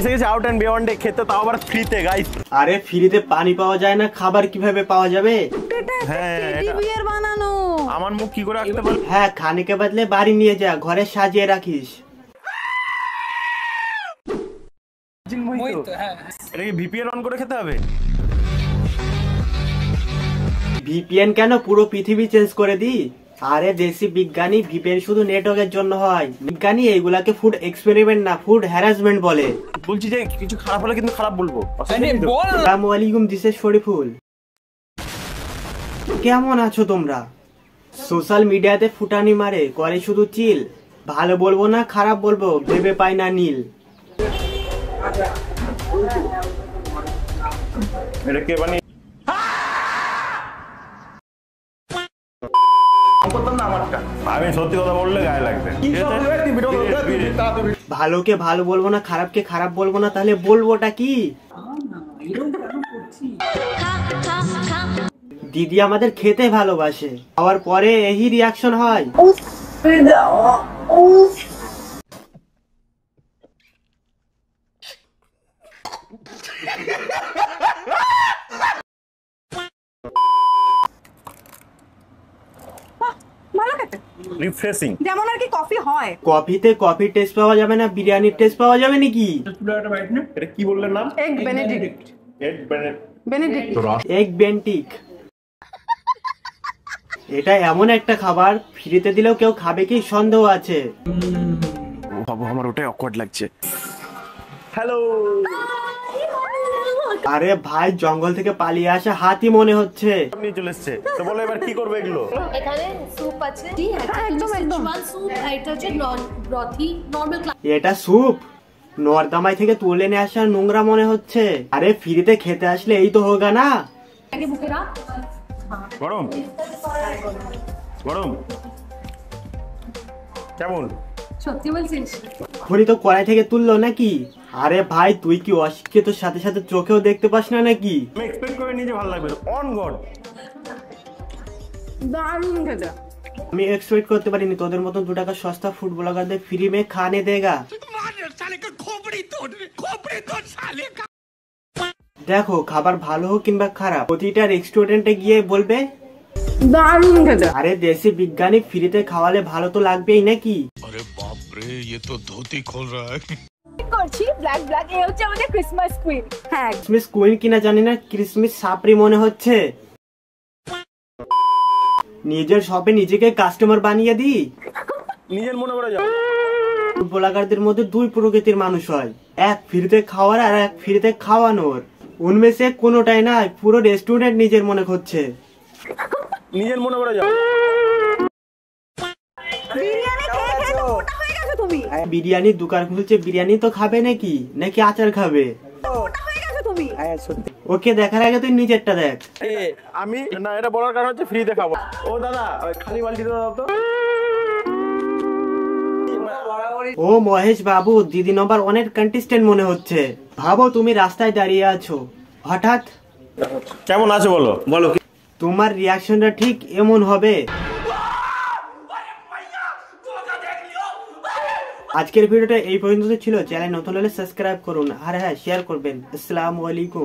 এসে গেছে out and beyond এ খেতে, তাও আবার ফ্রিতে গাইস। আরে ফ্রিতে পানি পাওয়া যায় না, খাবার কিভাবে পাওয়া যাবে? হ্যাঁ টেডি বিয়ার বানানো। আমার মুখ কি করে রাখতে পারবো? হ্যাঁ, খানে কে বদলে বাড়ি নিয়ে যা, ঘরে সাজিয়ে রাখিস। এটা কি ভিপিএন অন করে খেতে হবে? ভিপিএন কেন, পুরো পৃথিবী চেঞ্জ করে দি। আরে দেশি বিজ্ঞানী, ভিপিএন শুধু নেটওয়ার্কের জন্য হয়। বিজ্ঞানী এইগুলাকে ফুড এক্সপেরিমেন্ট না, ফুড হ্যারাসমেন্ট বলে। বলছি যে কিছু খারাপ হলে কিন্তু খারাপ বলবো। আসসালামু আলাইকুম, দিস ইজ শরীফুল। কেমন আছো তোমরা? সোশ্যাল মিডিয়াতে ফুটানি মারে, করে শুধু চিল। ভালো বলবো না খারাপ বলবো, ভেবে পাই না নীল। এটা কে বানিয়ে? আমি সত্যি কথা বললে গায়ে লাগবে। ভালোকে ভালো বলবো না, খারাপকে খারাপ বলবো না, তাহলে বলবোটা কি? দিদি আমাদের খেতে ভালোবাসে, খাওয়ার পরে এই রিয়াকশন হয়। ভালো খেতে, রিফ্রেশিং। যেমন আর কি কফি হয়। কফিতে কফি টেস্ট পাওয়া যাবে না, বিরিয়ানির টেস্ট পাওয়া যাবে নাকি? এটা কি বললেন নাম? Egg Benedict. Egg Benedict. Egg Bentinck. এটা এমন একটা খাবার, ফ্রিতে দিলেও কেউ খাবে কি সন্দেহ আছে। বাবু আমার ওটাই অকওয়ার্ড লাগছে। হ্যালো। আরে ভাই, জঙ্গল থেকে পালিয়ে আসা হাতি মনে হচ্ছে। আপনি চলে এসেছে তো বলো এবার কি করবে এগুলো? এখানে স্যুপ আছে, একদম একদম স্যুপ, এটা হচ্ছে ব্রথি নরমাল। এটা স্যুপ? নর্দামাই থেকে তুলে নিয়ে আসা নোংরা মনে হচ্ছে। আরে ফ্রিতে খেতে আসলে এই তো হোগা না। আগে বুকে রাখ। গরম গরম কেমন? সত্যি বলছিস? খড়ি তো কড়াই থেকে তুললো নাকি? আরে ভাই, তুই কি অশিক্ষিত সাথে সাথে চোখেও দেখতে পাস না নাকি? আমি এক্সপেক্ট করে নিজে ভালো লাগবে অন গড। দারুণ খেতে। আমি এক্সপেক্ট করতে পারিনি তোদের মতন 2 টাকা সস্তা ফুড ব্লগারদের ফ্রি মে খানে দেগা। দেখো, খাবার ভালো হোক কিংবা খারাপ, প্রতিটা রেস্টুরেন্টে গিয়ে বলবে দারুণ খেতে। আরে দেশি বিজ্ঞানী, ফ্রিতে খাওয়ালে ভালো তো লাগবেই নাকি? अरे बाप रे, ये तो धोती खोल रहा है। করছি ব্ল্যাক ব্ল্যাক, এই হচ্ছে আমাদের ক্রিসমাস কুইন। হ্যাঁ, ক্রিসমাস কুইন কিনা জানি না, ক্রিসমাস সাপরি মনে হচ্ছে। নিজের শপে নিজেকে কাস্টমার বানিয়ে দি। নিজের মনে করে যাও। ফুড ব্লগারদের মধ্যে 2 প্রকৃতির মানুষ হয়, এক ফ্রিতে খাওয়ার আর এক ফ্রিতে খাওয়ানোর। উনমেসে কোনোটাই নাই, পুরো রেস্টুরেন্ট নিজের মনে করছে। নিজের মনে করে যাও। বিরিয়ানি খেয়ে খেয়ে তো মোটা হয়ে গেছো তুমি। বিরিয়ানির দোকান খুলছে, বিরিয়ানি তো খাবে নাকি, নাকি আচার খাবে? মোটা হয়ে গেছো তুমি। ওকে দেখার আগে তুই নিজেরটা দেখ। আমি না, এটা বলার কারণ হচ্ছে ফ্রিতে খাবো। ও দাদা, ওই খালি বালতিতে দাও তো। ও মহেশ বাবু, দিদি নম্বর 1 কন্টেস্টেন্ট মনে হচ্ছে। ভাবো তুমি রাস্তায় দাঁড়িয়ে আছো, হঠাৎ কেমন আছে বলো বলো। তোমার রিয়াকশনটা ঠিক এমন হবে। আজকের ভিডিওটা এই পর্যন্ত ছিল। চ্যানেল নতুন হলে সাবস্ক্রাইব করুন, আর হ্যাঁ শেয়ার করবেন। আসসালামু আলাইকুম।